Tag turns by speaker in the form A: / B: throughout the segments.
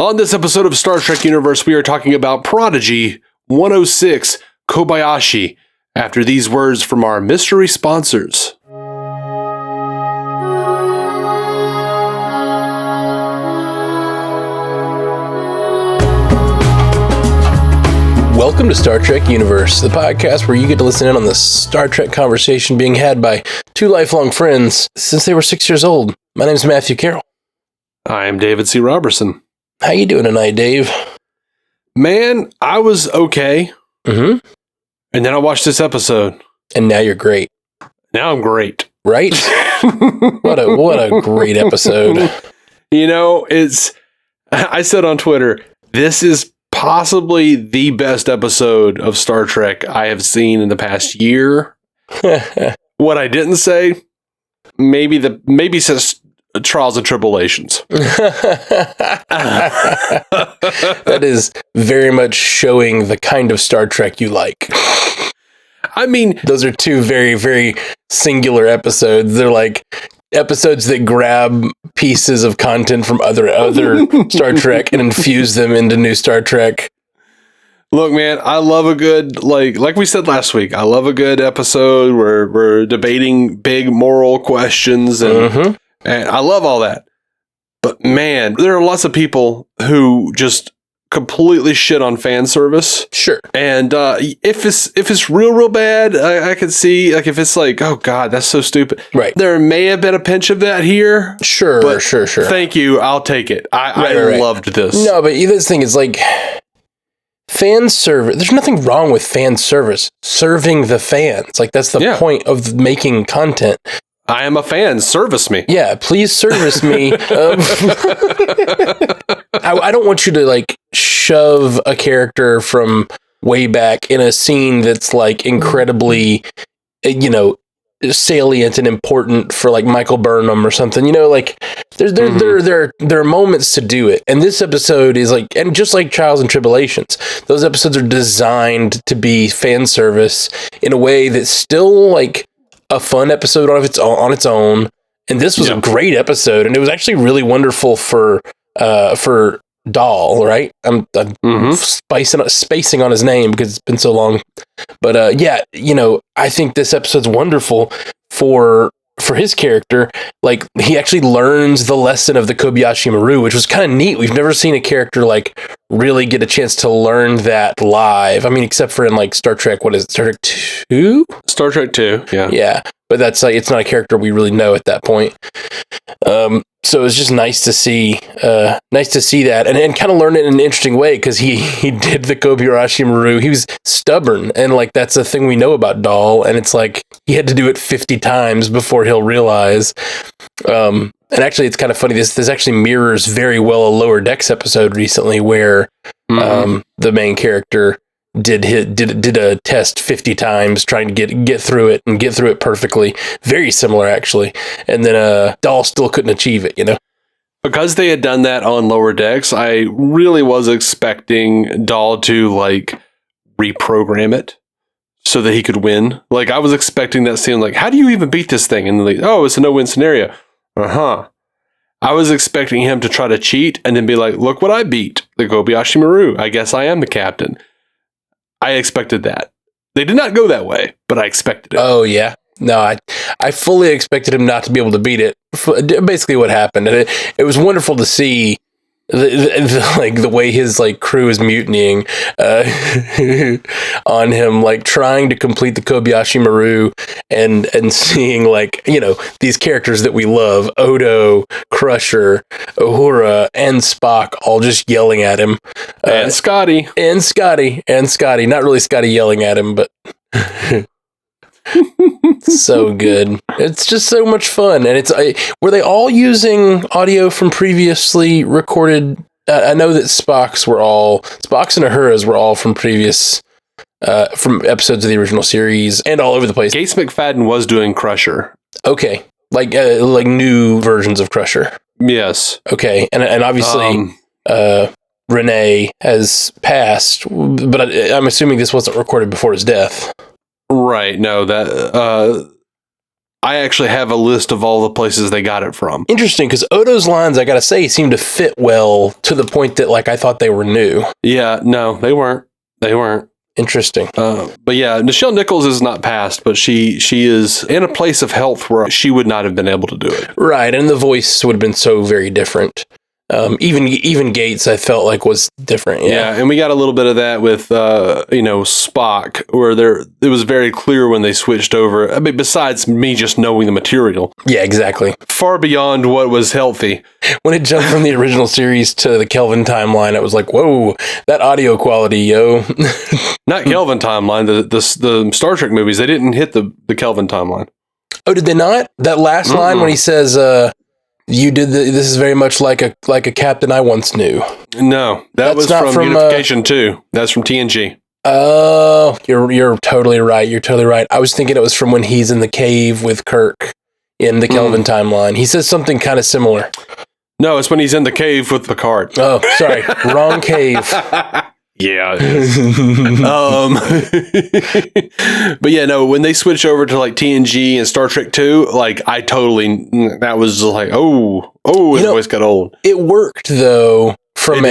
A: On this episode of Star Trek Universe, we are talking about Prodigy 1x06 Kobayashi after these words from our mystery sponsors.
B: Welcome to Star Trek Universe, the podcast where you get to listen in on the Star Trek conversation being had by two lifelong friends since they were 6 years old. My name is Matthew Carroll.
A: I am David C. Robertson.
B: How you doing tonight, Dave?
A: Man, I was okay.
B: Mm-hmm.
A: And then I watched this episode.
B: And now you're great.
A: Now I'm great.
B: Right? What a great episode.
A: You know, I said on Twitter, this is possibly the best episode of Star Trek I have seen in the past year. What I didn't say, maybe says Trials and Tribbleations.
B: That is very much showing the kind of Star Trek you like.
A: I mean,
B: those are two very, very singular episodes. They're like episodes that grab pieces of content from other Star Trek and infuse them into new Star Trek.
A: Look, man, I love a good, like we said last week, I love a good episode where we're debating big moral questions and I love all that. But man, there are lots of people who just completely shit on fan service.
B: Sure.
A: And if it's real bad, I could see, like, if it's like, oh God, that's so stupid. Right. There may have been a pinch of that here.
B: Sure,
A: but
B: sure.
A: Thank you. I'll take it. I loved this.
B: No, but this thing is like fan service. There's nothing wrong with fan service. Serving the fans. Like, that's the point of making content.
A: I am a fan. Service me.
B: Yeah, please service me. I don't want you to like shove a character from way back in a scene that's like incredibly, salient and important for like Michael Burnham or something. Like there are moments to do it, and this episode is like, and just like Trials and Tribbleations, those episodes are designed to be fan service in a way that's still like a fun episode on its own, and this was a great episode, and it was actually really wonderful for Dahl, right? I'm spacing on his name because it's been so long, but I think this episode's wonderful for his character. Like, he actually learns the lesson of the Kobayashi Maru, which was kind of neat. We've never seen a character like really get a chance to learn that live. I mean, except for in like Star Trek, what is it, Star Trek 2?
A: Star Trek 2, yeah.
B: Yeah, but that's like, it's not a character we really know at that point. So it was just nice to see that and kind of learn it in an interesting way, because he did the Kobayashi Maru. He was stubborn, and like that's a thing we know about Dahl, and it's like he had to do it 50 times before he'll realize. And actually, it's kind of funny. This actually mirrors very well a Lower Decks episode recently where the main character did a test 50 times trying to get through it and get through it perfectly. Very similar, actually. And then Dahl still couldn't achieve it,
A: Because they had done that on Lower Decks, I really was expecting Dahl to like reprogram it so that he could win. Like, I was expecting that scene, like, how do you even beat this thing? And like, oh, it's a no-win scenario. I was expecting him to try to cheat and then be like, look what I beat, the Kobayashi Maru. I guess I am the captain. I expected that. They did not go that way, but I expected it.
B: Oh, yeah. No, I fully expected him not to be able to beat it. Basically what happened. And it was wonderful to see the way his like crew is mutinying on him, like trying to complete the Kobayashi Maru and seeing like, these characters that we love, Odo, Crusher, Uhura, and Spock all just yelling at him.
A: And Scotty.
B: Not really Scotty yelling at him, but so good. It's just so much fun. And were they all using audio from previously recorded? I know that Spock's and Uhura's were all from previous from episodes of the original series and all over the place.
A: Gates McFadden was doing Crusher.
B: Okay. Like new versions of Crusher.
A: Yes.
B: Okay. And obviously Renee has passed, but I'm assuming this wasn't recorded before his death.
A: Right. No, that I actually have a list of all the places they got it from.
B: Interesting, because Odo's lines, I gotta say, seem to fit well to the point that, like, I thought they were new.
A: Yeah, no, they weren't. They weren't.
B: Interesting.
A: But yeah, Nichelle Nichols is not passed, but she is in a place of health where she would not have been able to do it.
B: Right, and the voice would have been so very different. Even Gates, I felt like, was different.
A: Yeah, and we got a little bit of that with Spock, where it was very clear when they switched over. I mean, besides me just knowing the material.
B: Yeah, exactly.
A: Far beyond what was healthy.
B: When it jumped from the original series to the Kelvin timeline, it was like, whoa, that audio quality, yo.
A: Not Kelvin timeline. The Star Trek movies, they didn't hit the Kelvin timeline.
B: Oh, did they not? That last line when he says, "You did this is very much like a captain I once knew."
A: No, that's was from Unification 2. That's from TNG.
B: Oh, you're totally right. You're totally right. I was thinking it was from when he's in the cave with Kirk in the Kelvin timeline. He says something kind of similar.
A: No, it's when he's in the cave with Picard.
B: Oh, sorry. Wrong cave.
A: Yeah. But yeah, no, when they switch over to like TNG and Star Trek 2, like that was just like, his voice got old.
B: It worked though from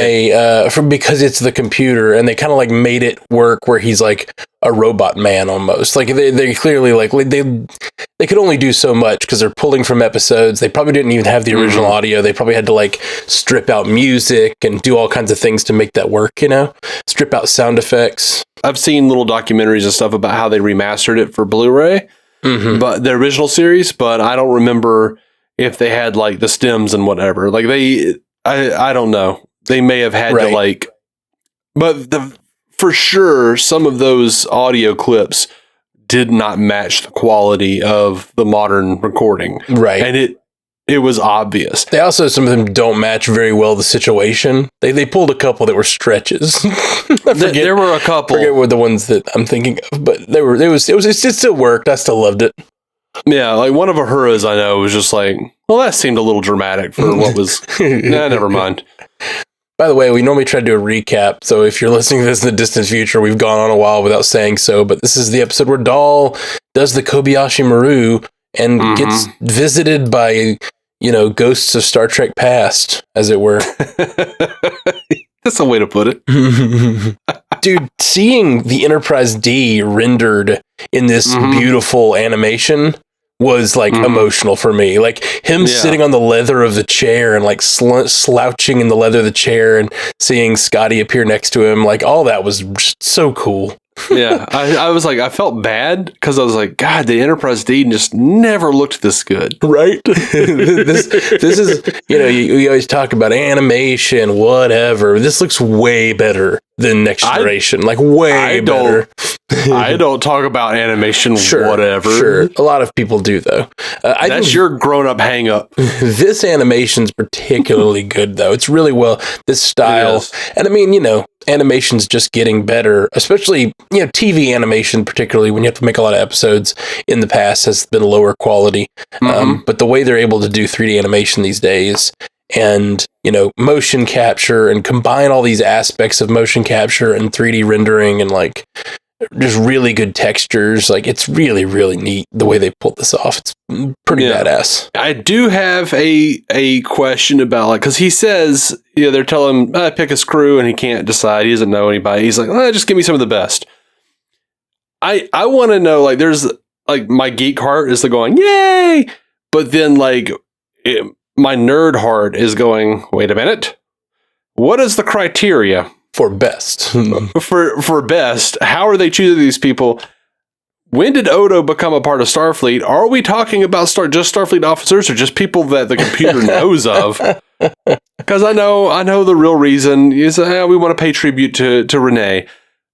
B: because it's the computer, and they kind of like made it work where he's like a robot man almost. Like they clearly like they could only do so much because they're pulling from episodes. They probably didn't even have the original audio. They probably had to like strip out music and do all kinds of things to make that work, strip out sound effects.
A: I've seen little documentaries and stuff about how they remastered it for Blu-ray, but the original series, but I don't remember if they had like the stems and whatever. Like I don't know. They may have had to like, but for sure, some of those audio clips did not match the quality of the modern recording.
B: Right.
A: And it was obvious.
B: They also, some of them don't match very well the situation. They pulled a couple that were stretches.
A: There were a couple.
B: I forget what the ones that I'm thinking of, but it still worked. I still loved it.
A: Yeah, like one of Uhura's I know was just like, well, that seemed a little dramatic for what was. Never mind.
B: By the way, we normally try to do a recap, so if you're listening to this in the distant future, we've gone on a while without saying so, but this is the episode where Dahl does the Kobayashi Maru and gets visited by, ghosts of Star Trek past, as it were.
A: That's a way to put it.
B: Dude, seeing the Enterprise D rendered in this beautiful animation was like emotional for me. Like him sitting on the leather of the chair and like slouching in the leather of the chair and seeing Scotty appear next to him, like all that was just so cool.
A: Yeah, I was like, I felt bad because I was like, God, the Enterprise D just never looked this good,
B: right? this is, you always talk about animation, whatever. This looks way better than Next Generation, way better.
A: I don't talk about animation, whatever.
B: Sure, a lot of people do though.
A: That's your grown-up hang-up.
B: This animation's particularly good though. It's really well this style, and I mean, animation's just getting better, especially TV animation, particularly when you have to make a lot of episodes in the past, has been lower quality. But the way they're able to do 3D animation these days, and motion capture, and combine all these aspects of motion capture and 3D rendering, and like just really good textures, like it's really, really neat the way they pulled this off. It's pretty badass.
A: I do have a question about, like, because he says, they're telling him pick his crew and he can't decide, he doesn't know anybody. He's like, just give me some of the best. I want to know, like, there's like my geek heart is going yay, but then like my nerd heart is going, wait a minute, what is the criteria
B: for best?
A: for best? How are they choosing these people? When did Odo become a part of Starfleet? Are we talking about just Starfleet officers, or just people that the computer knows of? Because I know the real reason is we want to pay tribute to Renee,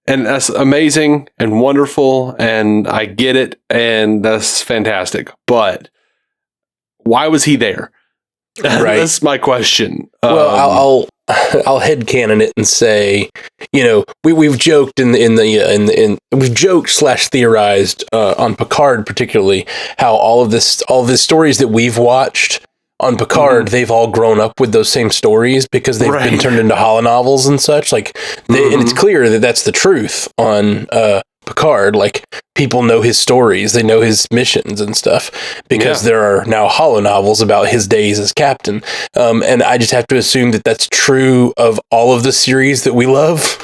A: and that's amazing and wonderful, and I get it, and that's fantastic. But why was he there? Right. That's my question.
B: Well, I'll headcanon it and say, we've joked we've joked / theorized on Picard particularly how all of this stories that we've watched on Picard, they've all grown up with those same stories because they've been turned into holonovels and such. Like, and it's clear that that's the truth on Picard. Picard, like people know his stories, they know his missions and stuff because there are now holonovels about his days as captain. And I just have to assume that that's true of all of the series that we love.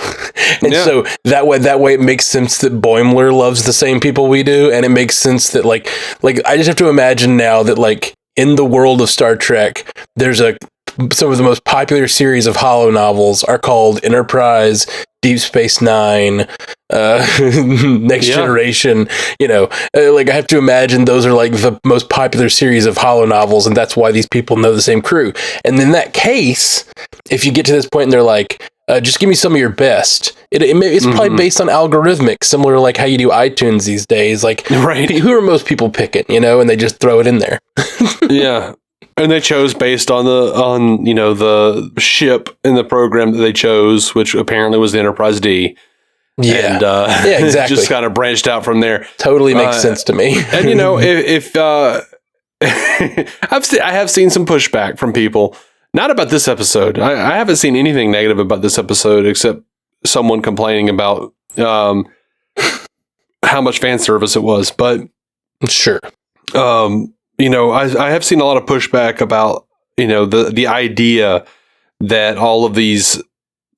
B: And so that way it makes sense that Boimler loves the same people we do, and it makes sense that like I just have to imagine now that like in the world of Star Trek, there's some of the most popular series of holonovels are called Enterprise, Deep Space Nine, Next Generation. Like I have to imagine those are like the most popular series of holonovels, and that's why these people know the same crew. And in that case, if you get to this point and they're like, just give me some of your best. It's probably based on algorithmic, similar to like how you do iTunes these days. Like, who are most people picking? And they just throw it in there.
A: Yeah, and they chose based on the ship in the program that they chose, which apparently was the Enterprise D.
B: Yeah,
A: and,
B: exactly.
A: Just kind of branched out from there.
B: Totally makes sense to me.
A: And if I have seen some pushback from people. Not about this episode. I haven't seen anything negative about this episode except someone complaining about how much fan service it was. But
B: sure,
A: I have seen a lot of pushback about the idea that all of these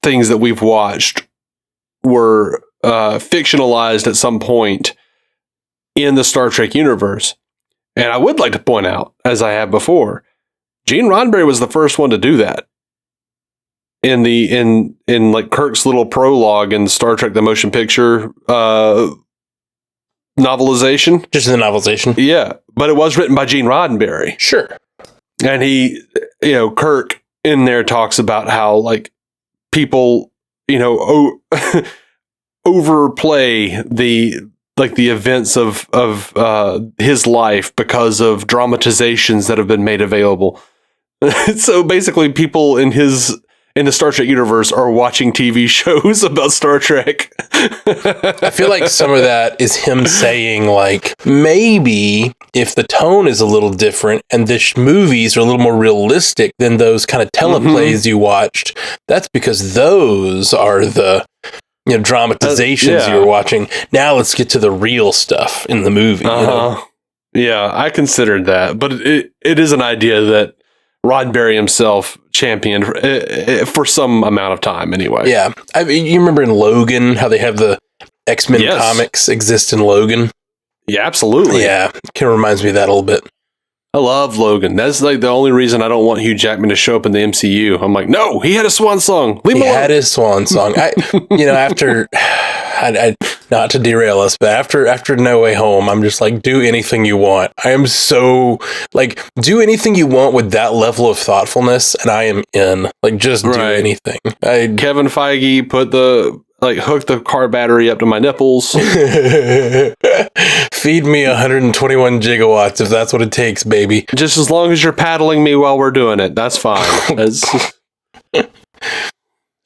A: things that we've watched were fictionalized at some point in the Star Trek universe. And I would like to point out, as I have before, Gene Roddenberry was the first one to do that in like Kirk's little prologue in Star Trek: The Motion Picture novelization.
B: Just the novelization.
A: Yeah, but it was written by Gene Roddenberry.
B: Sure.
A: And he, Kirk in there talks about how like people, overplay the events of his life because of dramatizations that have been made available. So basically people in the Star Trek universe are watching TV shows about Star Trek.
B: I feel like some of that is him saying like, maybe if the tone is a little different and the movies are a little more realistic than those kind of teleplays you watched, that's because those are the dramatizations you were watching. Now let's get to the real stuff in the movie.
A: Yeah, I considered that, but it is an idea that Roddenberry himself championed for some amount of time anyway.
B: Yeah. I mean, you remember in Logan how they have the X-Men comics exist in Logan?
A: Yeah, absolutely.
B: Yeah. Kind of reminds me of that a little bit.
A: I love Logan. That's like the only reason I don't want Hugh Jackman to show up in the MCU. I'm like, no, he had a swan song.
B: He had his swan song. After, not to derail us, but after No Way Home, I'm just like, do anything you want. I am so like, do anything you want with that level of thoughtfulness, and I am in. Like, just do anything.
A: Kevin Feige hook the car battery up to my nipples.
B: Feed me 121 gigawatts if that's what it takes, baby.
A: Just as long as you're paddling me while we're doing it, that's fine.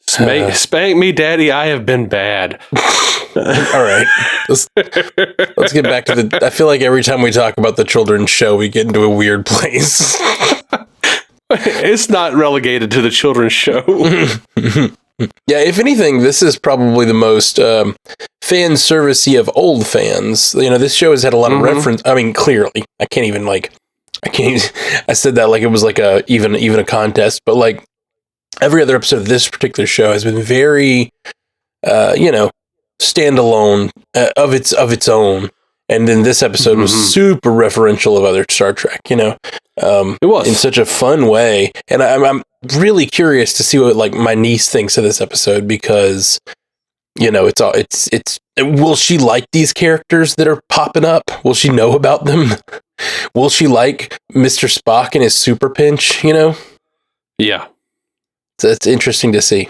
A: Spank me, daddy. I have been bad.
B: All right. Let's get back to I feel like every time we talk about the children's show, we get into a weird place.
A: It's not relegated to the children's show.
B: Yeah, if anything, this is probably the most fan servicey of old fans. This show has had a lot of reference. I mean, clearly, I said that like it was like even a contest, but like every other episode of this particular show has been very, standalone of its own. And then this episode was super referential of other Star Trek, it was in such a fun way. And I'm really curious to see what like my niece thinks of this episode because, it's will she like these characters that are popping up? Will she know about them? Will she like Mr. Spock and his super pinch,
A: Yeah.
B: So it's interesting to see.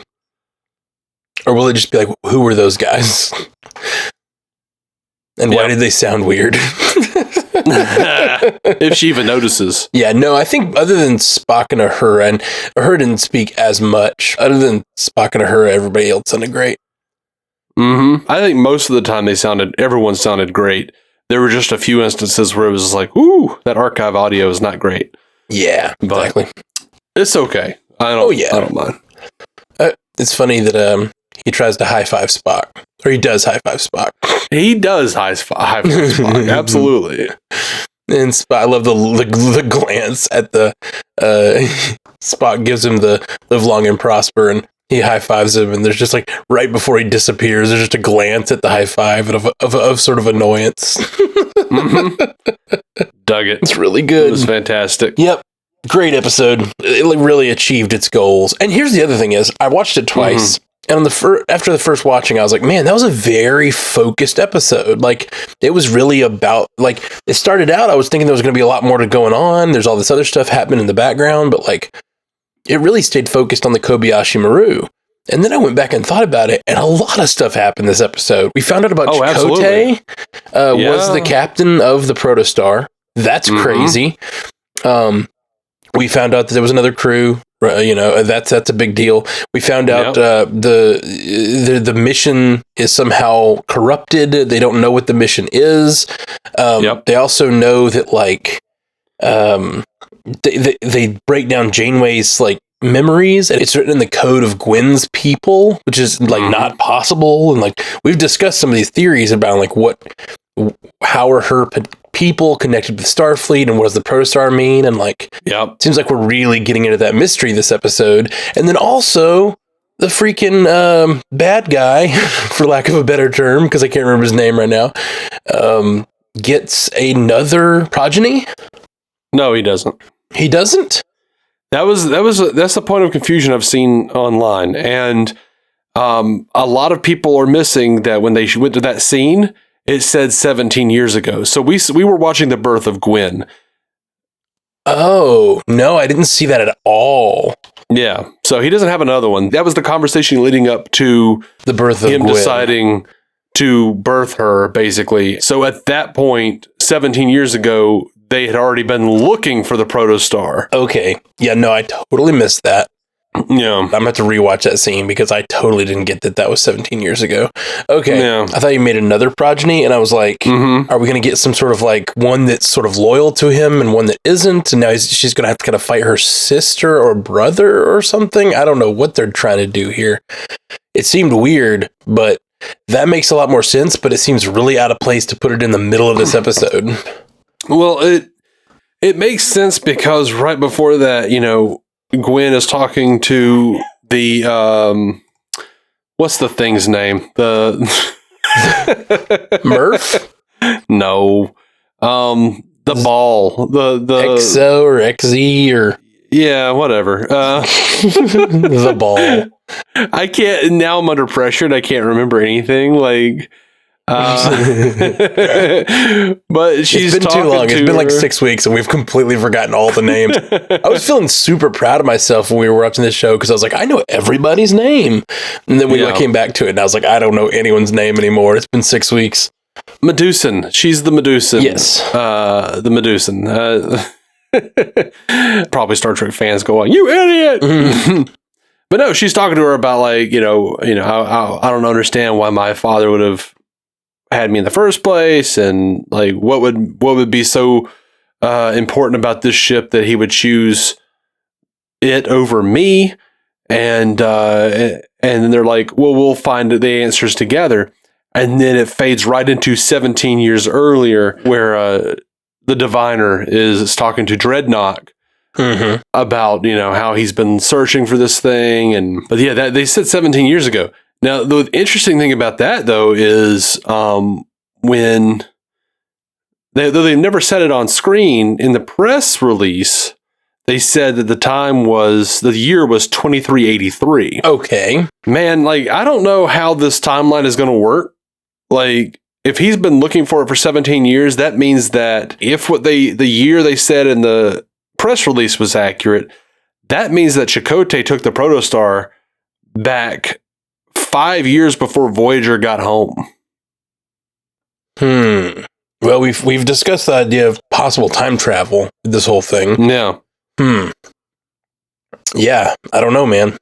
B: Or will it just be like, who were those guys? And why did they sound weird?
A: If she even notices.
B: Yeah, no, I think other than Spock and Uhura, and Uhura didn't speak as much. Other than Spock and Uhura, everybody else sounded great.
A: I think most of the time everyone sounded great. There were just a few instances where it was like, ooh, that archive audio is not great.
B: Yeah, exactly.
A: But it's okay. I don't mind.
B: It's funny that he tries to high five Spock. Or he does high five Spock.
A: He does high five Spock. Absolutely.
B: And Spock, I love the glance at the Spock gives him the live long and prosper, and he high fives him, and there's just like right before he disappears, there's just a glance at the high five of sort of annoyance.
A: Dug it.
B: It's really good.
A: It was fantastic.
B: Yep. Great episode. It really achieved its goals. And here's the other thing is, I watched it twice. And on after the first watching, I was like, man, that was a very focused episode. Like, it was really about, like, it started out, I was thinking there was going to be a lot more going on. There's all this other stuff happening in the background, but, like, it really stayed focused on the Kobayashi Maru. And then I went back and thought about it, and a lot of stuff happened this episode. We found out about Chakotay was the captain of the Protostar. That's crazy. We found out that there was another crew. That's a big deal. We found out the mission is somehow corrupted. They don't know what the mission is. They also know that like they break down Janeway's like memories, and it's written in the code of Gwen's people, which is like not possible. And like we've discussed some of these theories about like how are her people connected with Starfleet, and what does the Protostar mean? And like, seems like we're really getting into that mystery this episode. And then also the freaking bad guy, for lack of a better term, because I can't remember his name right now, gets another progeny.
A: No, he doesn't.
B: He doesn't?
A: That's the point of confusion I've seen online. And a lot of people are missing that when they went to that scene, it said 17 years ago. So we were watching the birth of Gwen.
B: Oh, no, I didn't see that at all.
A: Yeah. So he doesn't have another one. That was the conversation leading up to
B: the birth of
A: him
B: Gwen.
A: deciding to birth her, basically. So at that point, 17 years ago, they had already been looking for the Protostar.
B: Okay. Yeah, no, I totally missed that.
A: Yeah.
B: I'm going to have to rewatch that scene because I totally didn't get that was 17 years ago. Okay.
A: Yeah.
B: I thought you made another progeny, and I was like, are we going to get some sort of like one that's sort of loyal to him and one that isn't? And now she's going to have to kind of fight her sister or brother or something. I don't know what they're trying to do here. It seemed weird, but that makes a lot more sense, but it seems really out of place to put it in the middle of this episode.
A: Well, it makes sense because right before that, Gwen is talking to the what's the thing's name? The
B: Murph?
A: No. The ball. The
B: XO or XZ or
A: yeah, whatever.
B: The ball.
A: I can't now. I'm under pressure and I can't remember anything. Like, but she's
B: it's been too long. It's been like 6 weeks and we've completely forgotten all the names. I was feeling super proud of myself when we were watching this show because I was like, I know everybody's name. And then we came back to it and I was like, I don't know anyone's name anymore. It's been 6 weeks.
A: Medusan. She's the Medusan.
B: Yes.
A: The Medusan. Probably Star Trek fans going, you idiot. But no, she's talking to her about like, I don't understand why my father would have had me in the first place, and like what would be so important about this ship that he would choose it over me, and then they're like, well, we'll find the answers together, and then it fades right into 17 years earlier where the diviner is talking to Dreadnought about how he's been searching for this thing, but yeah, they said 17 years ago. Now, the interesting thing about that, though, is when though they've never said it on screen, in the press release, they said that the year was 2383.
B: Okay. Man,
A: like, I don't know how this timeline is going to work. Like, if he's been looking for it for 17 years, that means that if the year they said in the press release was accurate, that means that Chakotay took the Protostar back 5 years before Voyager got home.
B: Well, we've discussed the idea of possible time travel with this whole thing.
A: Yeah.
B: Yeah, I don't know, man.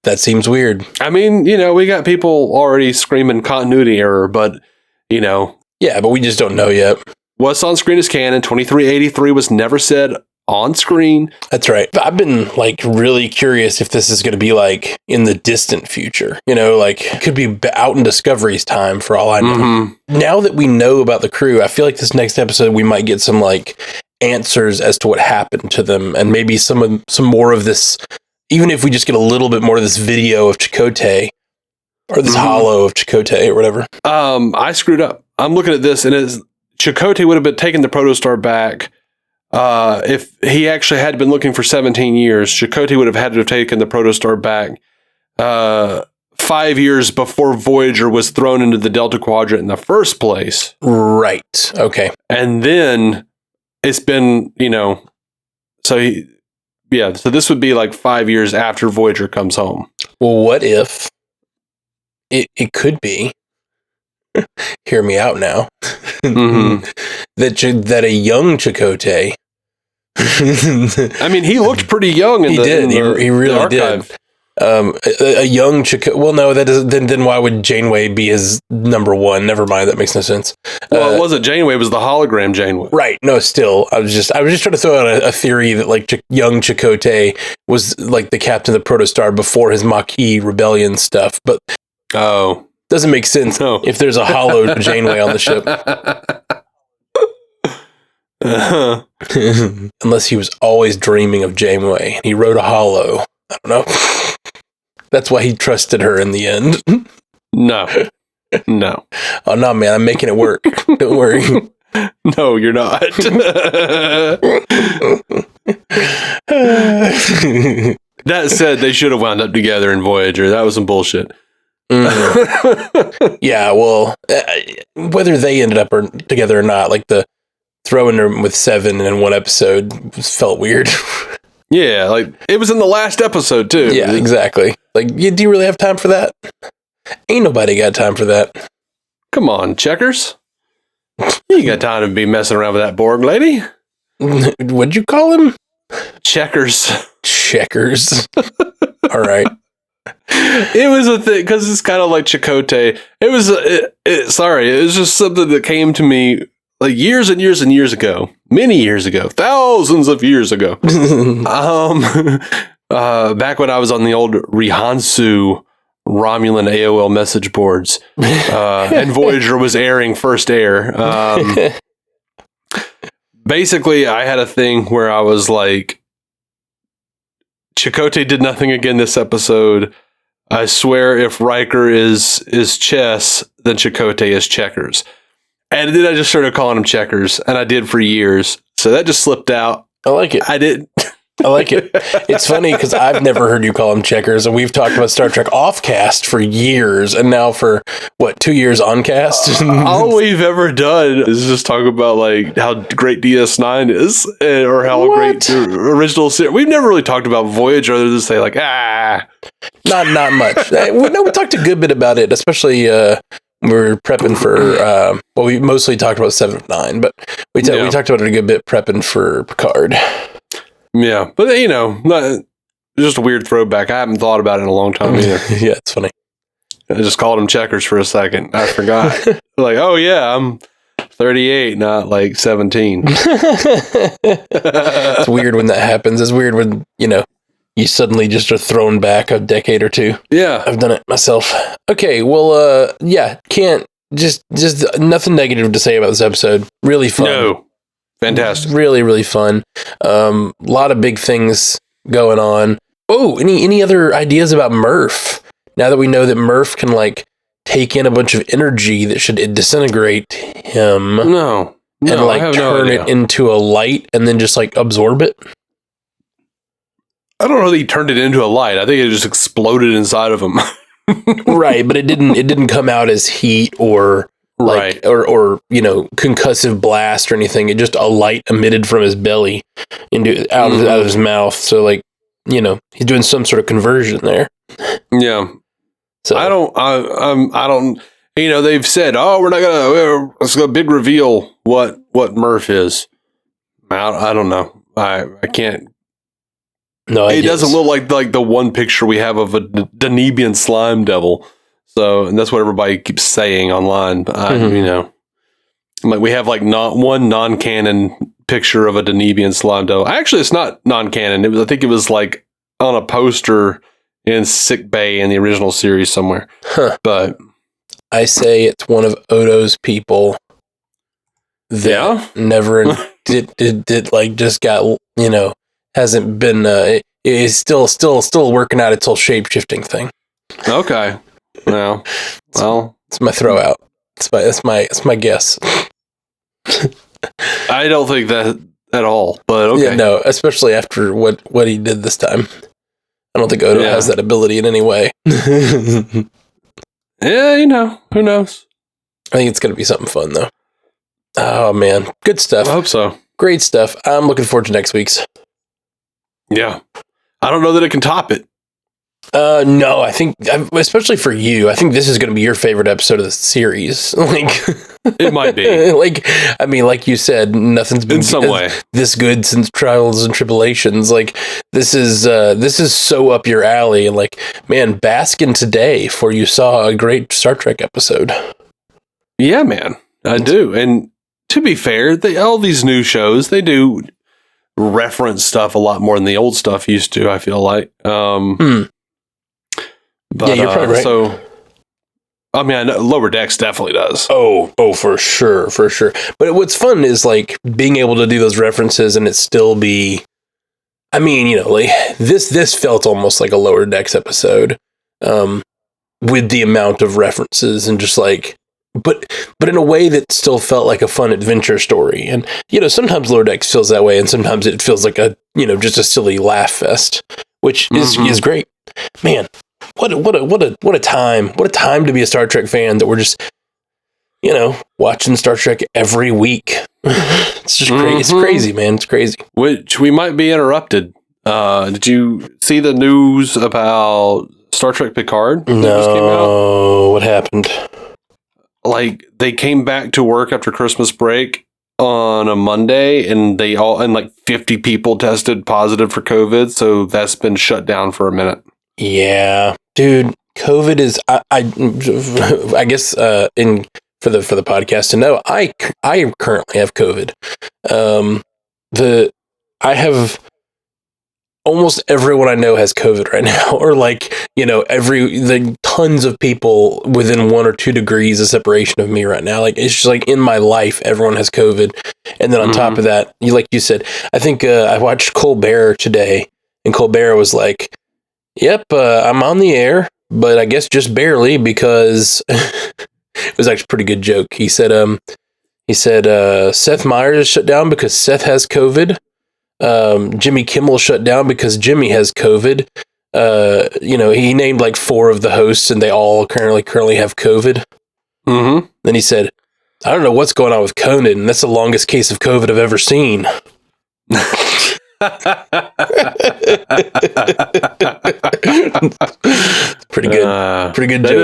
B: That seems weird.
A: I mean, we got people already screaming continuity error, but,
B: Yeah, but we just don't know yet.
A: What's on screen is canon. 2383 was never said on screen.
B: That's right. I've been like really curious if this is going to be like in the distant future. You know, like it could be out in Discovery's time for all I know.
A: Mm-hmm.
B: Now that we know about the crew, I feel like this next episode we might get some like answers as to what happened to them, and maybe some more of this. Even if we just get a little bit more of this video of Chakotay or this holo of Chakotay or whatever.
A: I screwed up. I'm looking at this, and Chakotay would have been taking the protostar back. If he actually had been looking for 17 years, Chakotay would have had to have taken the protostar back 5 years before Voyager was thrown into the Delta Quadrant in the first place.
B: Right. Okay.
A: And then it's been, so this would be like 5 years after Voyager comes home.
B: Well, what if it could be, hear me out now, that a young Chakotay.
A: I mean, he looked pretty young. He
B: really did. A young Chakotay. Well, no, that doesn't. Then why would Janeway be his number one? Never mind. That makes no sense.
A: Well, it wasn't Janeway. It was the hologram Janeway.
B: Right. No, still, I was just trying to throw out a theory that like young Chakotay was like the captain of the protostar before his Maquis rebellion stuff, but doesn't make sense if there's a holo Janeway on the ship. Unless he was always dreaming of Janeway. He wrote a holo. I don't know. That's why he trusted her in the end.
A: No.
B: Oh, no, man. I'm making it work. Don't worry.
A: No, you're not. That said, they should have wound up together in Voyager. That was some bullshit.
B: Yeah, well, whether they ended up together or not, like the throwing her with Seven in one episode felt weird.
A: Yeah, like it was in the last episode too.
B: Yeah, exactly. Like, do you really have time for that? Ain't nobody got time for that.
A: Come on, Checkers. You got time to be messing around with that Borg lady.
B: What'd you call him?
A: Checkers.
B: All right.
A: It was a thing because it's kind of like Chakotay. It was it was just something that came to me like years and years and years ago, many years ago, thousands of years ago. Back when I was on the old Rihansu Romulan AOL message boards, and Voyager was airing first air. Basically, I had a thing where I was like, Chakotay did nothing again this episode. I swear if Riker is chess, then Chakotay is checkers. And then I just started calling him Checkers, and I did for years. So that just slipped out.
B: I like it.
A: I didn't.
B: I like it. It's funny because I've never heard you call him Checkers, and we've talked about Star Trek offcast for years, and now for 2 years oncast.
A: All we've ever done is just talk about like how great DS9 is, or how great the original series. We've never really talked about Voyager other than say like
B: not much. We talked a good bit about it, especially. We were prepping for, we mostly talked about 7 of 9, but we talked about it a good bit prepping for Picard.
A: Yeah, but just a weird throwback. I haven't thought about it in a long time either.
B: Yeah, it's funny.
A: I just called him Checkers for a second. I forgot. Like, oh yeah, I'm 38, not like 17.
B: It's weird when that happens. It's weird when, you suddenly just are thrown back a decade or two.
A: Yeah.
B: I've done it myself. Okay, well, can't, just nothing negative to say about this episode. Really fun.
A: No. Fantastic.
B: Really, really fun. A lot of big things going on. Oh, any other ideas about Murph? Now that we know that Murph can, like, take in a bunch of energy that should disintegrate him.
A: No.
B: And, like, turn it into a light and then just, like, absorb it.
A: I don't know that he turned it into a light. I think it just exploded inside of him.
B: Right, but it didn't come out as heat or like or concussive blast or anything. It just a light emitted from his belly out of his mouth. So like, he's doing some sort of conversion there.
A: Yeah. So I don't they've said, "Oh, it's a big reveal what Murph is." I don't know. I can't.
B: No,
A: it doesn't look like the one picture we have of a Danubian slime devil. So, and that's what everybody keeps saying online. But like we have like not one non-canon picture of a Danubian Slando. Actually, it's not non-canon. I think it was like on a poster in sick bay in the original series somewhere.
B: Huh.
A: But
B: I say it's one of Odo's people that never did like just got, hasn't been is still working out its whole shape-shifting thing.
A: Okay. Well,
B: it's my throw out. That's my guess.
A: I don't think that at all, but okay.
B: Yeah, no, especially after what he did this time. I don't think Odo has that ability in any way.
A: Yeah, who knows?
B: I think it's going to be something fun, though. Oh, man. Good stuff.
A: I hope so.
B: Great stuff. I'm looking forward to next week's.
A: Yeah. I don't know that it can top it.
B: No, I think, especially for you, I think this is going to be your favorite episode of the series. Like,
A: it might be.
B: Like you said, nothing's been
A: in some way
B: this good since Trials and Tribulations. Like, this is so up your alley. And like, man, bask in today for you saw a great Star Trek episode.
A: Yeah, man, I do. And to be fair, all these new shows, they do reference stuff a lot more than the old stuff used to, I feel like. But,
B: yeah, you're probably right.
A: So, I mean, I know Lower Decks definitely does.
B: Oh, for sure. But what's fun is like being able to do those references and it still be. I mean, like this felt almost like a Lower Decks episode, with the amount of references and just like, but in a way that still felt like a fun adventure story. And sometimes Lower Decks feels that way, and sometimes it feels like a just a silly laugh fest, which is great, man. What a time to be a Star Trek fan, that we're just watching Star Trek every week. It's just crazy. It's crazy, man. It's crazy.
A: Which we might be interrupted. Did you see the news about Star Trek Picard?
B: No, what happened?
A: Like, they came back to work after Christmas break on a Monday, and like 50 people tested positive for COVID, so that's been shut down for a minute.
B: Yeah, dude, COVID is. I guess for the podcast to know, I currently have COVID. I have almost everyone I know has COVID right now, or like tons of people within 1 or 2 degrees of separation of me right now. Like, it's just like in my life, everyone has COVID, and then on top of that, like you said, I think I watched Colbert today, and Colbert was like, "Yep, I'm on the air, but I guess just barely," because it was actually a pretty good joke. He said, Seth Meyers shut down because Seth has COVID. Jimmy Kimmel shut down because Jimmy has COVID. He named like 4 of the hosts, and they all currently have COVID. Mm-hmm. Then he said, "I don't know what's going on with Conan. That's the longest case of COVID I've ever seen." Pretty good. Pretty good joke.
A: It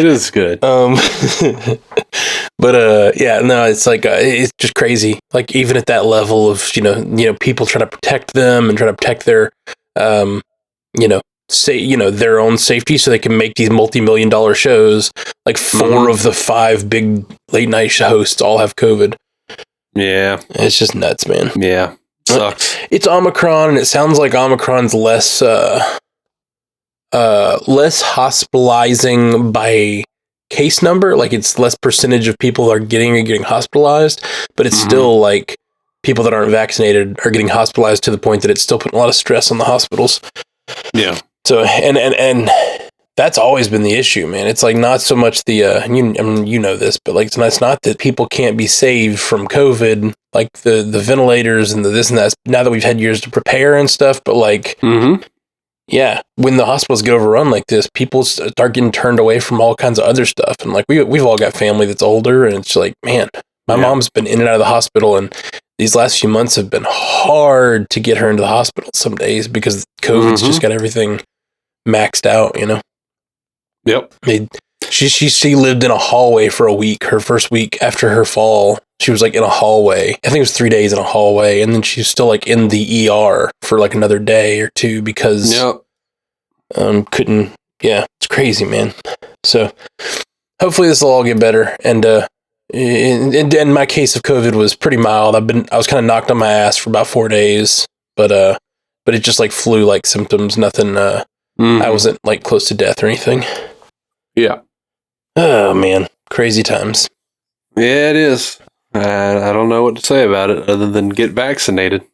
A: is good.
B: But yeah, no, it's like it's just crazy. Like, even at that level of people trying to protect them and trying to protect their their own safety, so they can make these multi-million-dollar shows. Like 4 of the 5 big late night hosts all have COVID.
A: Yeah,
B: it's just nuts, man.
A: Yeah. Sucks.
B: It's Omicron, and it sounds like Omicron's less hospitalizing by case number. Like, it's less percentage of people are getting hospitalized, but it's still like people that aren't vaccinated are getting hospitalized to the point that it's still putting a lot of stress on the hospitals. Yeah. So and that's always been the issue, man. It's like not so much the you know this, but like it's not that people can't be saved from COVID, like the ventilators and the this and that. Now that we've had years to prepare and stuff, but like, yeah, when the hospitals get overrun like this, people start getting turned away from all kinds of other stuff. And like we've all got family that's older, and it's like, man, my mom's been in and out of the hospital, and these last few months have been hard to get her into the hospital some days because COVID's just got everything maxed out, Yep. She lived in a hallway for a week. Her first week after her fall, she was like in a hallway. I think it was 3 days in a hallway, and then she was still like in the ER for like another day or 2 because couldn't. Yeah, it's crazy, man. So hopefully this will all get better, and And my case of COVID was pretty mild. I was kind of knocked on my ass for about 4 days, but it just like flu-like symptoms. Nothing. I wasn't like close to death or anything.
A: Yeah.
B: Oh man, crazy times.
A: Yeah, it is. I don't know what to say about it other than get vaccinated.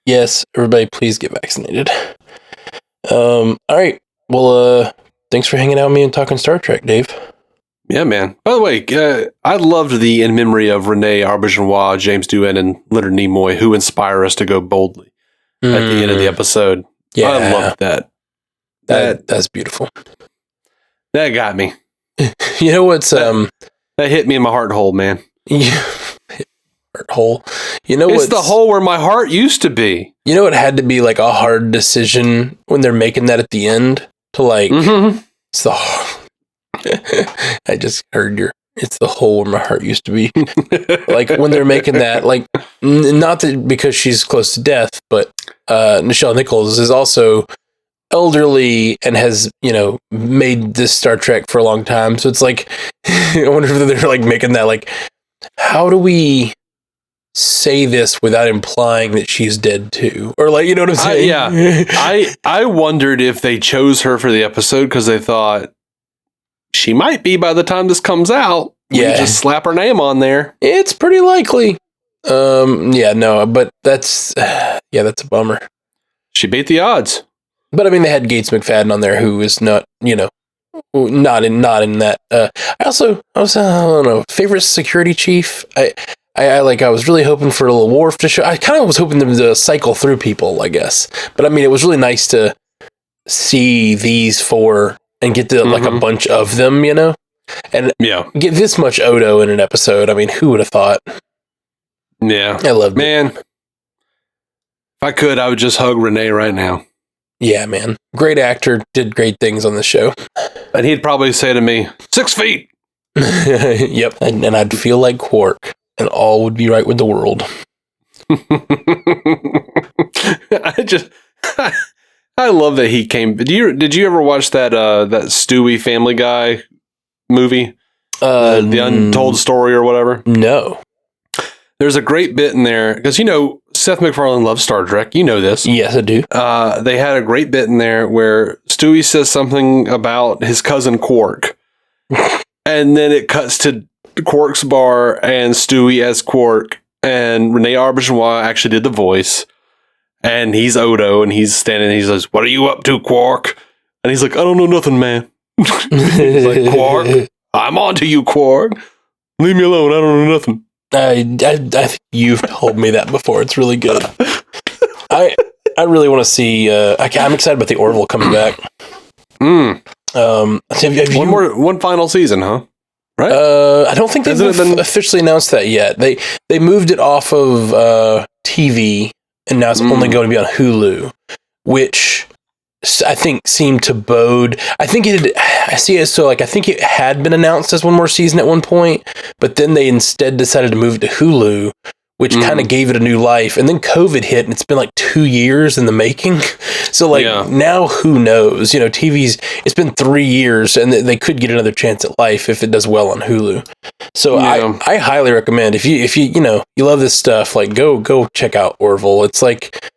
B: Yes, everybody, please get vaccinated. All right. Well, thanks for hanging out with me and talking Star Trek, Dave.
A: Yeah, man. By the way, I loved the in memory of Rene Auberjonois, James Doohan, and Leonard Nimoy, who inspire us to go boldly at the end of the episode.
B: Yeah,
A: I loved that.
B: That's beautiful.
A: That got me.
B: You know what's
A: that hit me in my heart hole, man.
B: Heart hole. You know,
A: it's the hole where my heart used to be.
B: You know, it had to be like a hard decision when they're making that at the end to like. It's the. I just heard it's the hole where my heart used to be. Like when they're making that, like, not that because she's close to death, but Nichelle Nichols is also elderly and has, made this Star Trek for a long time. So it's like, I wonder if they're like making that, like, how do we say this without implying that she's dead too? Or like, you know what I'm saying?
A: Yeah. I wondered if they chose her for the episode because they thought she might be by the time this comes out.
B: Yeah.
A: We just slap her name on there.
B: It's pretty likely. Yeah, no, but that's a bummer.
A: She beat the odds.
B: But I mean, they had Gates McFadden on there, who is not, not in that. I was, I don't know, favorite security chief. I was really hoping for a little Worf to show. I kind of was hoping them to cycle through people, I guess. But I mean, it was really nice to see these four and get to like a bunch of them, and get this much Odo in an episode. I mean, who would have thought?
A: Yeah,
B: I loved it.
A: Man, if I could, I would just hug Renee right now.
B: Yeah, man. Great actor, did great things on the show.
A: And he'd probably say to me, 6 feet.
B: Yep. And I'd feel like Quark, and all would be right with the world.
A: I love that he came. Did you ever watch that Stewie Family Guy movie? The Untold Story or whatever?
B: No.
A: There's a great bit in there, because Seth MacFarlane loves Star Trek. You know this.
B: Yes, I do.
A: They had a great bit in there where Stewie says something about his cousin Quark. And then it cuts to Quark's bar and Stewie as Quark. And Rene Auberjonois actually did the voice. And he's Odo, and he's standing, and he says, "What are you up to, Quark?" And he's like, "I don't know nothing, man." He's like, "Quark, I'm on to you, Quark. Leave me alone, I don't know nothing."
B: I think you've told me that before. It's really good. I really want to see. I'm excited about the Orville coming back.
A: One final season, huh? Right?
B: I don't think they've officially announced that yet. They moved it off of TV, and now it's only going to be on Hulu, which I think seemed to bode. I think it had been announced as one more season at one point, but then they instead decided to move it to Hulu, which kind of gave it a new life. And then COVID hit, and it's been like 2 years in the making. So now who knows? It's been 3 years, and they could get another chance at life if it does well on Hulu. So I highly recommend, if you love this stuff, like go check out Orville. It's like,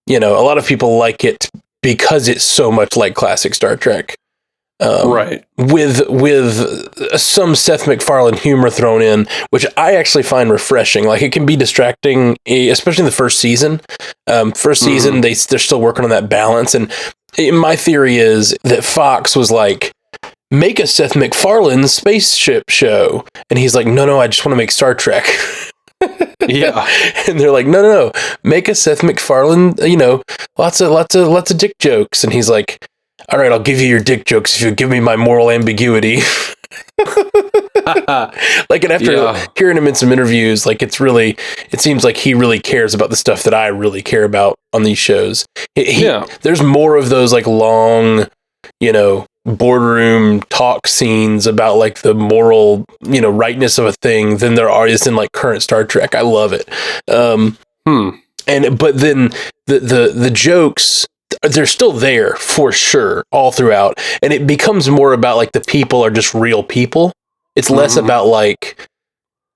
B: a lot of people like it because it's so much like classic Star Trek. Right. With some Seth MacFarlane humor thrown in, which I actually find refreshing. Like, it can be distracting, especially in the first season. Season, they're still working on that balance. And my theory is that Fox was like, make a Seth MacFarlane spaceship show. And he's like, no, I just want to make Star Trek. Yeah. And they're like, no, make a Seth MacFarlane, lots of dick jokes. And he's like, all right, I'll give you your dick jokes if you give me my moral ambiguity. Like, and after hearing him in some interviews, like, it seems like he really cares about the stuff that I really care about on these shows. There's more of those like long, boardroom talk scenes about like the moral, rightness of a thing than there are in like current Star Trek. I love it. But then the jokes, they're still there for sure all throughout, and it becomes more about like the people are just real people. It's less about like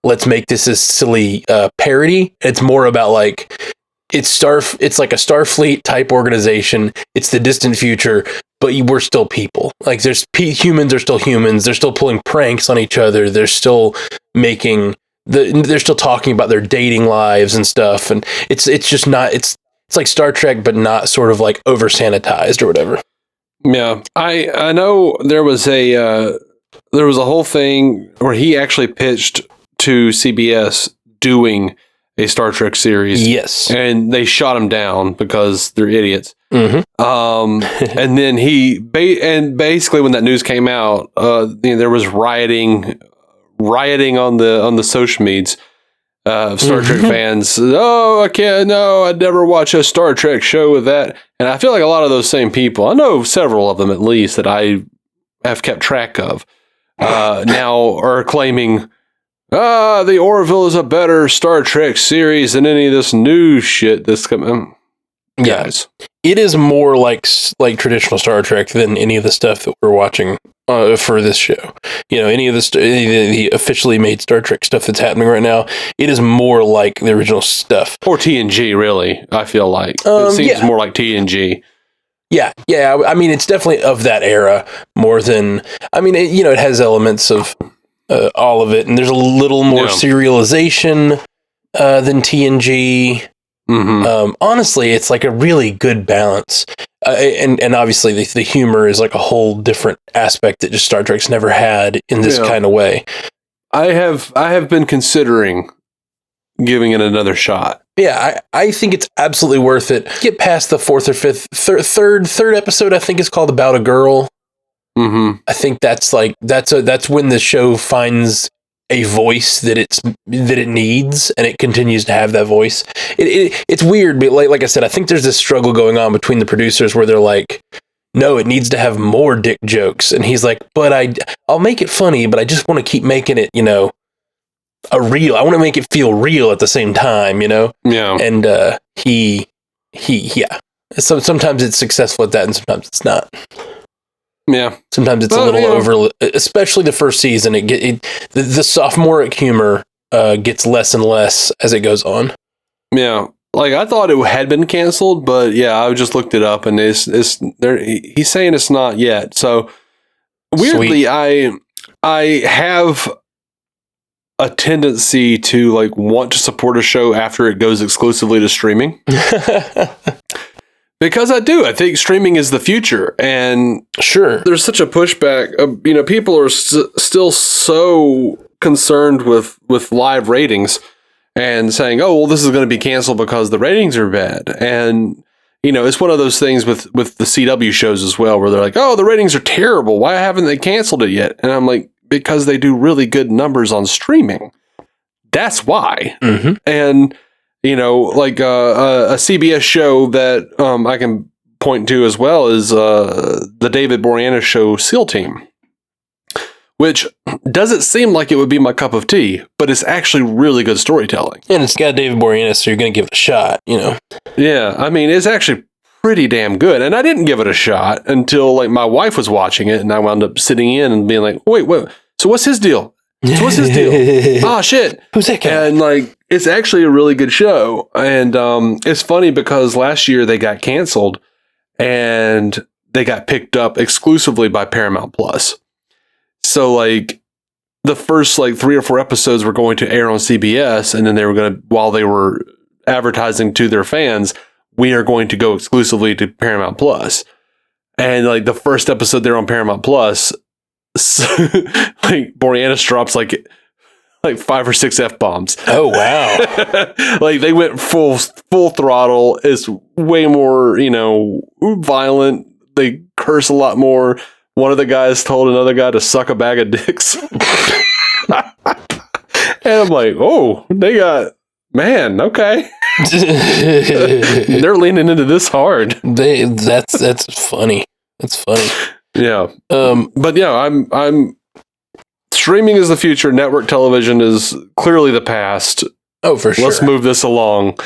B: let's make this a silly parody. It's more about like it's like a Starfleet type organization. It's the distant future, but we're still people. Like humans are still humans. They're still pulling pranks on each other. They're still they're still talking about their dating lives and stuff. And it's just not, it's like Star Trek, but not sort of like over sanitized or whatever.
A: Yeah. I know there was a whole thing where he actually pitched to CBS doing a Star Trek series.
B: Yes.
A: And they shot him down because they're idiots.
B: Mm-hmm.
A: And then basically when that news came out, there was rioting on the social medias of Star Trek fans. Oh, I can't, no, I'd never watch a Star Trek show with that. And I feel like a lot of those same people, I know several of them at least that I have kept track of, now are claiming, the Orville is a better Star Trek series than any of this new shit that's coming. Guys,
B: it is more like traditional Star Trek than any of the stuff that we're watching for this show. Any of the officially made Star Trek stuff that's happening right now, it is more like the original stuff.
A: Or TNG, really. I feel like it seems more like TNG.
B: Yeah. I mean, it's definitely of that era more than. I mean, it has elements of all of it, and there's a little more serialization than TNG.
A: Mm-hmm.
B: Honestly, it's like a really good balance, and obviously the humor is like a whole different aspect that just Star Trek's never had in this kind of way.
A: I have been considering giving it another shot.
B: Yeah, I think it's absolutely worth it. Get past the fourth or fifth, third episode. I think is called About a Girl.
A: Mm-hmm.
B: I think that's when the show finds a voice that it needs, and it continues to have that voice. It's weird, but like I said, I think there's this struggle going on between the producers where they're like, no, it needs to have more dick jokes, and he's like, but I'll make it funny, but I just want to keep making it, I want to make it feel real at the same time,
A: Yeah.
B: And So sometimes it's successful at that, and sometimes it's not.
A: Yeah.
B: Sometimes it's a little over, especially the first season. The sophomoric humor gets less and less as it goes on.
A: Yeah. Like I thought it had been canceled, but yeah, I just looked it up and it's there. He's saying it's not yet. So weirdly, I have a tendency to like want to support a show after it goes exclusively to streaming. Because I do. I think streaming is the future. And
B: sure,
A: there's such a pushback. People are still so concerned with live ratings and saying, oh, well, this is going to be canceled because the ratings are bad. And, it's one of those things with the CW shows as well, where they're like, oh, the ratings are terrible. Why haven't they canceled it yet? And I'm like, because they do really good numbers on streaming. That's why.
B: Mm-hmm.
A: And like a CBS show that I can point to as well is the David Boreanaz show SEAL Team, which doesn't seem like it would be my cup of tea, but it's actually really good storytelling.
B: And it's got David Boreanaz, so you're going to give it a shot,
A: Yeah, I mean, it's actually pretty damn good. And I didn't give it a shot until like my wife was watching it, and I wound up sitting in and being like, wait, so what's his deal? Oh, shit.
B: Who's that guy?
A: And like, it's actually a really good show. And it's funny because last year they got canceled and they got picked up exclusively by Paramount Plus. So like the first like 3 or 4 episodes were going to air on CBS, and then they were going to, while they were advertising to their fans, we are going to go exclusively to Paramount Plus. And like the first episode there on Paramount Plus, so, like Boreanaz drops like 5 or 6 F-bombs.
B: Oh, wow.
A: Like they went full throttle. It's way more, violent. They curse a lot more. One of the guys told another guy to suck a bag of dicks. And I'm like, oh, they got, man, okay. They're leaning into this hard.
B: That's funny. That's funny.
A: Yeah. But yeah, I'm streaming is the future. Network television is clearly the past.
B: Oh, for sure.
A: Let's move this along.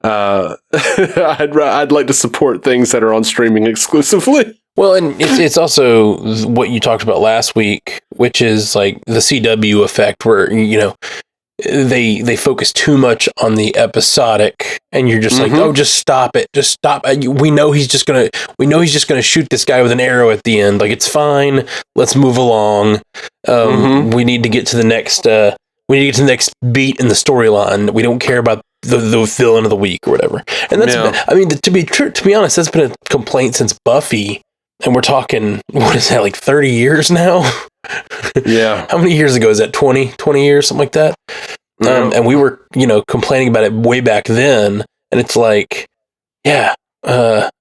A: I'd like to support things that are on streaming exclusively.
B: Well, and it's also what you talked about last week, which is like the CW effect, where they focus too much on the episodic, and you're just like, oh, just stop it, just stop. We know he's just gonna shoot this guy with an arrow at the end. Like, it's fine. Let's move along. We need to get to the next. We need to get to the next beat in the storyline. We don't care about the villain of the week or whatever. And that's, I mean, to be honest, that's been a complaint since Buffy. And we're talking, what is that, like 30 years now?
A: Yeah.
B: How many years ago is that? 20 years, something like that? And we were, complaining about it way back then. And it's like, yeah,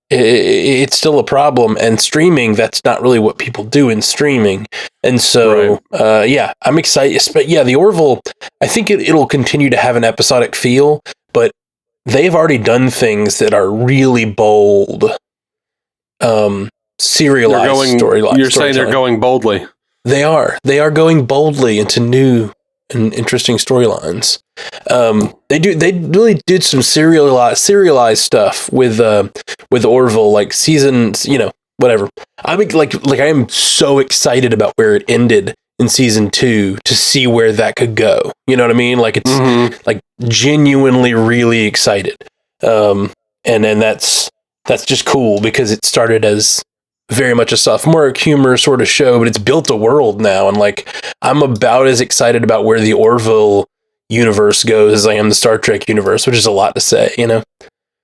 B: it's still a problem. And streaming, that's not really what people do in streaming. And so, I'm excited. But yeah, the Orville, I think it'll continue to have an episodic feel, but they've already done things that are really bold. Serialized storyline.
A: You're saying they're going boldly.
B: They are going boldly into new and interesting storylines. They really did some serialized stuff with Orville, like seasons, whatever. I mean, like I am so excited about where it ended in season 2 to see where that could go. You know what I mean? Like, it's like genuinely really excited. And then that's just cool because it started as very much a sophomoric humor sort of show, but it's built a world now. And like, I'm about as excited about where the Orville universe goes as I am the Star Trek universe, which is a lot to say,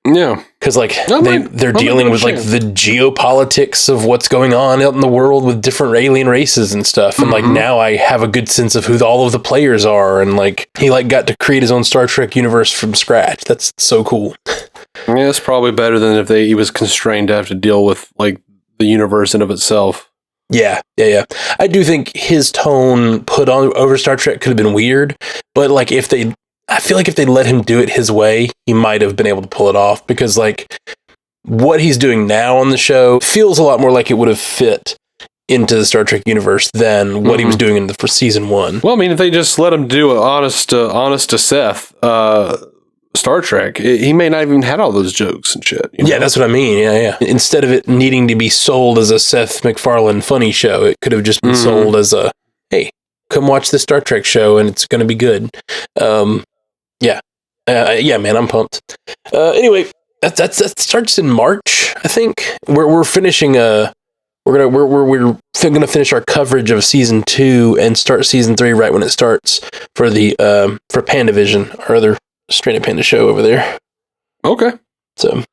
A: Yeah.
B: Because like they're dealing with like the geopolitics of what's going on out in the world with different alien races and stuff. And like, now I have a good sense of who all of the players are. And like, he like got to create his own Star Trek universe from scratch. That's so cool.
A: Yeah, it's probably better than if he was constrained to have to deal with like the universe in of itself.
B: Yeah. I do think his tone put on over Star Trek could have been weird, but like I feel like if they let him do it his way, he might have been able to pull it off, because like what he's doing now on the show feels a lot more like it would have fit into the Star Trek universe than what he was doing for season 1.
A: Well, I mean, if they just let him do an honest to Seth Star Trek, he may not even had all those jokes and shit.
B: Yeah, that's what I mean. Yeah. Instead of it needing to be sold as a Seth MacFarlane funny show, it could have just been sold as a, hey, come watch the Star Trek show and it's going to be good. Yeah, man, I'm pumped. Anyway, that starts in March, I think. We're finishing we're gonna finish our coverage of season 2 and start season 3 right when it starts for the for PandaVision, our other Stranded Panda show over there.
A: Okay.
B: So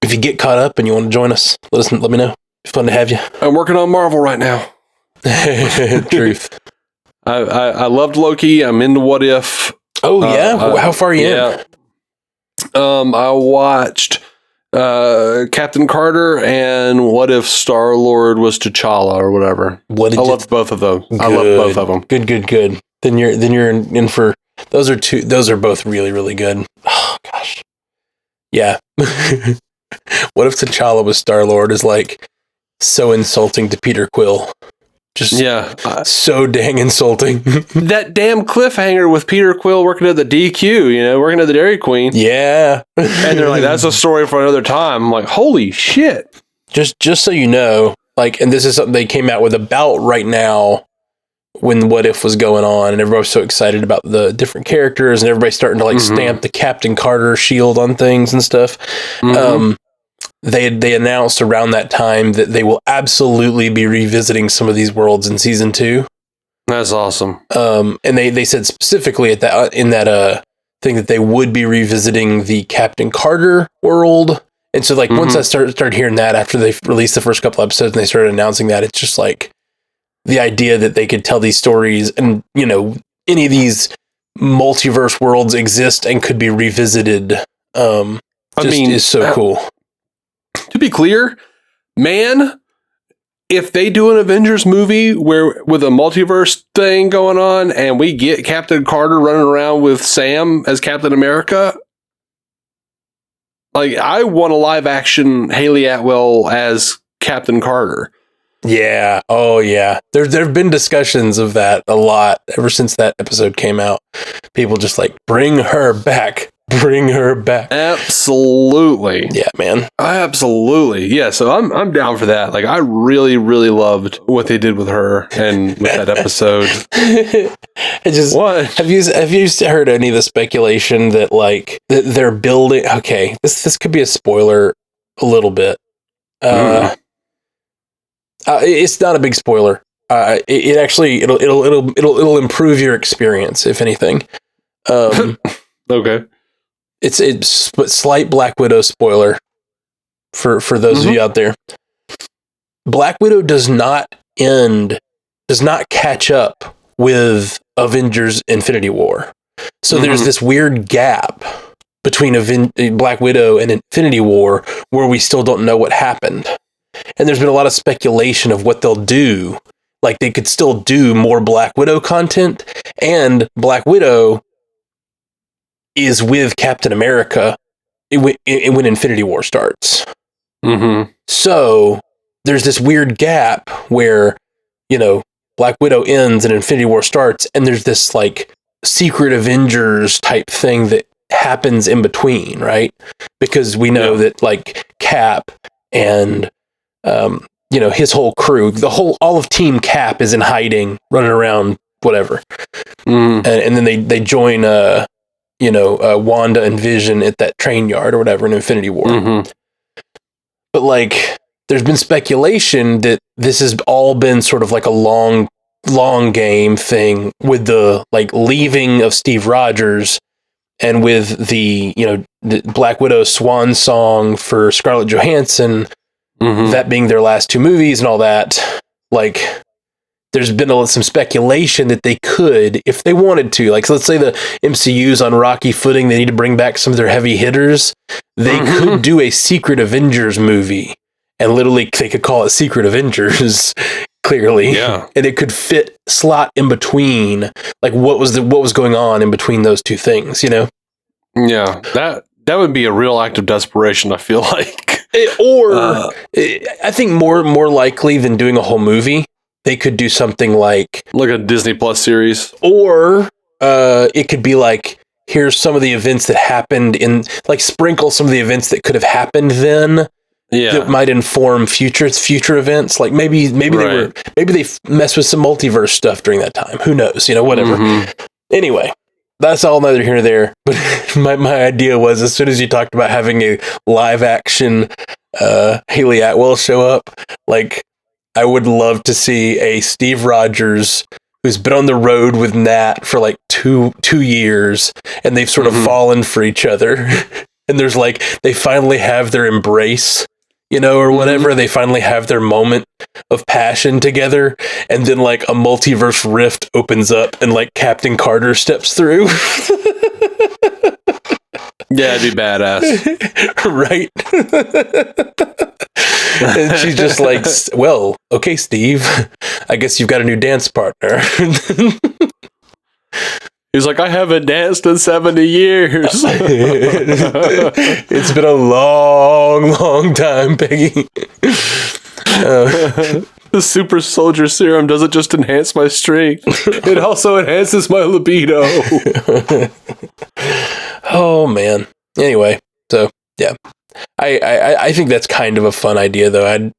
B: if you get caught up and you want to join us, let me know. It's fun to have you.
A: I'm working on Marvel right now.
B: Truth.
A: I loved Loki. I'm into What If.
B: Oh yeah, how far are you in?
A: I watched Captain Carter and What If Star-Lord was T'Challa or whatever. I loved both of them. I loved both of them.
B: Good. Then you're in for those are both really, really good. Oh gosh. Yeah. What if T'Challa was Star-Lord is like so insulting to Peter Quill. Just so dang insulting.
A: That damn cliffhanger with Peter Quill working at the DQ, working at the Dairy Queen.
B: Yeah.
A: And they're like, that's a story for another time. I'm like, holy shit.
B: Just so you know, like, and this is something they came out with about right now when What If was going on, and everybody was so excited about the different characters, and everybody's starting to like stamp the Captain Carter shield on things and stuff. They announced around that time that they will absolutely be revisiting some of these worlds in season 2.
A: That's awesome.
B: And they said specifically in that thing that they would be revisiting the Captain Carter world. And so like once I started hearing that after they released the first couple episodes and they started announcing that, it's just like the idea that they could tell these stories and any of these multiverse worlds exist and could be revisited. Is so cool.
A: To be clear, man, if they do an Avengers movie with a multiverse thing going on and we get Captain Carter running around with Sam as Captain America, like I want a live action Haley Atwell as Captain Carter.
B: Yeah. Oh yeah. There have been discussions of that a lot ever since that episode came out. People just like, bring her back. Bring her back.
A: Absolutely.
B: Yeah, man.
A: Absolutely. Yeah, so I'm down for that. Like, I really, really loved what they did with her and with that episode.
B: What? Have you heard any of the speculation that, like, that they're building? Okay, this could be a spoiler a little bit. It's not a big spoiler. It actually it'll improve your experience, if anything.
A: Okay.
B: It's but slight Black Widow spoiler for those of you out there. Black Widow does not catch up with Avengers Infinity War. So there's this weird gap between Black Widow and Infinity War where we still don't know what happened. And there's been a lot of speculation of what they'll do. Like, they could still do more Black Widow content, and Black Widow is with Captain America when Infinity War starts. So there's this weird gap where, you know, Black Widow ends and Infinity War starts, and there's this, like, secret Avengers type thing that happens in between, right? Because we know that, like, Cap and you know, his whole crew, all of Team Cap is in hiding, running around, whatever. And then they join Wanda and Vision at that train yard or whatever in Infinity War. But, like, there's been speculation that this has all been sort of like a long game thing with the, like, leaving of Steve Rogers and with the, you know, the Black Widow swan song for Scarlett Johansson, that being their last two movies and all that. Like, there's been some speculation that they could, if they wanted to, like, so let's say the MCU's on rocky footing, they need to bring back some of their heavy hitters. They could do a Secret Avengers movie, and literally they could call it Secret Avengers, clearly. Yeah. And it could slot in between, like, what was going on in between those two things, you know?
A: Yeah. That would be a real act of desperation, I feel like.
B: I think more likely than doing a whole movie, they could do something like
A: a Disney Plus series,
B: or it could be like, here's some of the events that happened like, sprinkle some of the events that could have happened then. Yeah, that might inform future events. Like, maybe they messed with some multiverse stuff during that time. Who knows? You know, whatever. Anyway. That's all neither here nor there. But my idea was, as soon as you talked about having a live action Haley Atwell show up, like, I would love to see a Steve Rogers who's been on the road with Nat for like two years, and they've sort of fallen for each other. And there's, like, they finally have their embrace, you know, or whatever. They finally have their moment of passion together, and then, like, a multiverse rift opens up and, like, Captain Carter steps through.
A: Yeah, it'd be badass.
B: Right? And she's just like, well, okay, Steve, I guess you've got a new dance partner.
A: He's like, I haven't danced in 70 years.
B: It's been a long time, Peggy.
A: The super soldier serum doesn't just enhance my strength. It also enhances my libido.
B: Oh, man. Anyway, so, yeah. I think that's kind of a fun idea, though.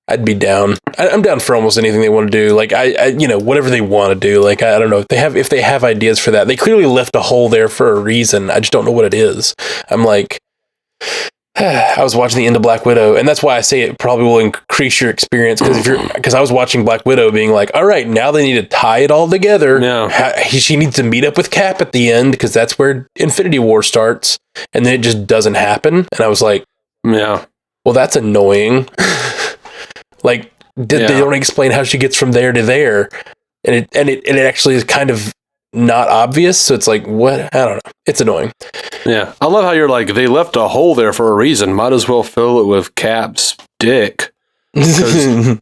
B: I'd be down. I'm down for almost anything they want to do. Like, I you know, whatever they want to do. Like, I don't know if they have ideas for that. They clearly left a hole there for a reason. I just don't know what it is. I'm like, I was watching the end of Black Widow, and that's why I say it probably will increase your experience, because I was watching Black Widow being like, all right, now they need to tie it all together. Yeah. She needs to meet up with Cap at the end, because that's where Infinity War starts, and then it just doesn't happen. And I was like, yeah, well, that's annoying. Like, they don't explain how she gets from there to there, and it actually is kind of not obvious. So it's like, what? I don't know. It's annoying.
A: Yeah, I love how you're like, they left a hole there for a reason. Might as well fill it with Cap's dick, because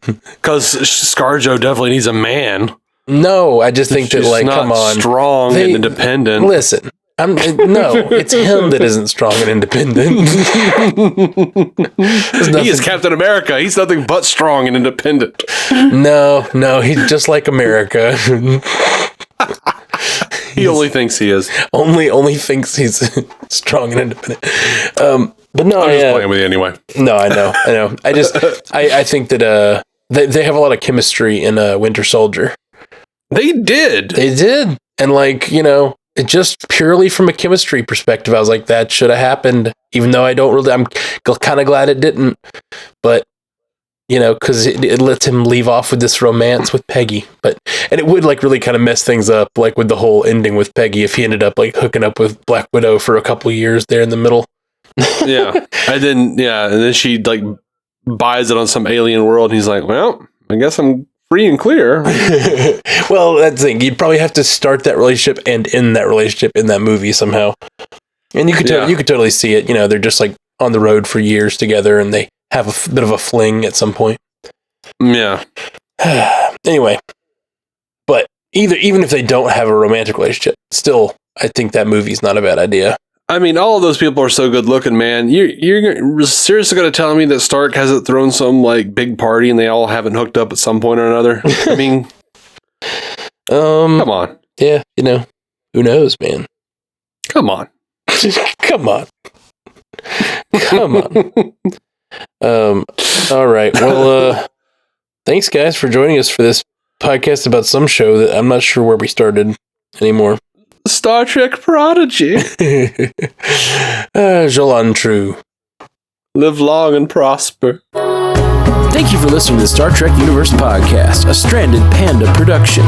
A: ScarJo definitely needs a man.
B: No, I just think that, like, come on,
A: strong and independent.
B: Listen. It's him that isn't strong and independent.
A: He is Captain America. He's nothing but strong and independent.
B: No, he's just like America.
A: He only thinks he is.
B: Only thinks he's strong and independent. But no,
A: I'm just playing with you anyway.
B: No, I know. I think that they have a lot of chemistry in Winter Soldier.
A: They did,
B: and it just purely from a chemistry perspective, I was like, that should have happened. Even though I'm kind of glad it didn't. But because it lets him leave off with this romance with Peggy. And it would really kind of mess things up, with the whole ending with Peggy, if he ended up hooking up with Black Widow for a couple years there in the middle.
A: Yeah. And then she buys it on some alien world. And he's like, well, I guess I'm free and clear.
B: Well, that's the thing. You'd probably have to start that relationship and end that relationship in that movie somehow. And you could totally see it. They're just on the road for years together, and they have a bit of a fling at some point.
A: Yeah.
B: Anyway, but even if they don't have a romantic relationship, still, I think that movie's not a bad idea.
A: I mean, all of those people are so good looking, man. You're seriously going to tell me that Stark hasn't thrown some big party and they all haven't hooked up at some point or another? I mean, come on.
B: Yeah, who knows, man?
A: Come on.
B: Come on. Come on. All right. Well, thanks guys for joining us for this podcast about some show that I'm not sure where we started anymore.
A: Star Trek Prodigy.
B: Jolan True.
A: Live long and prosper.
C: Thank you for listening to the Star Trek Universe Podcast, a Stranded Panda production.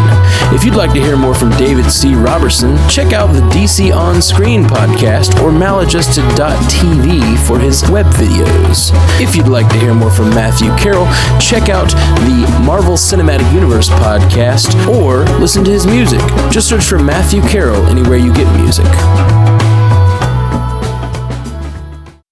C: If you'd like to hear more from David C. Robertson, check out the DC On Screen podcast or maladjusted.tv for his web videos. If you'd like to hear more from Matthew Carroll, check out the Marvel Cinematic Universe podcast or listen to his music. Just search for Matthew Carroll anywhere you get music.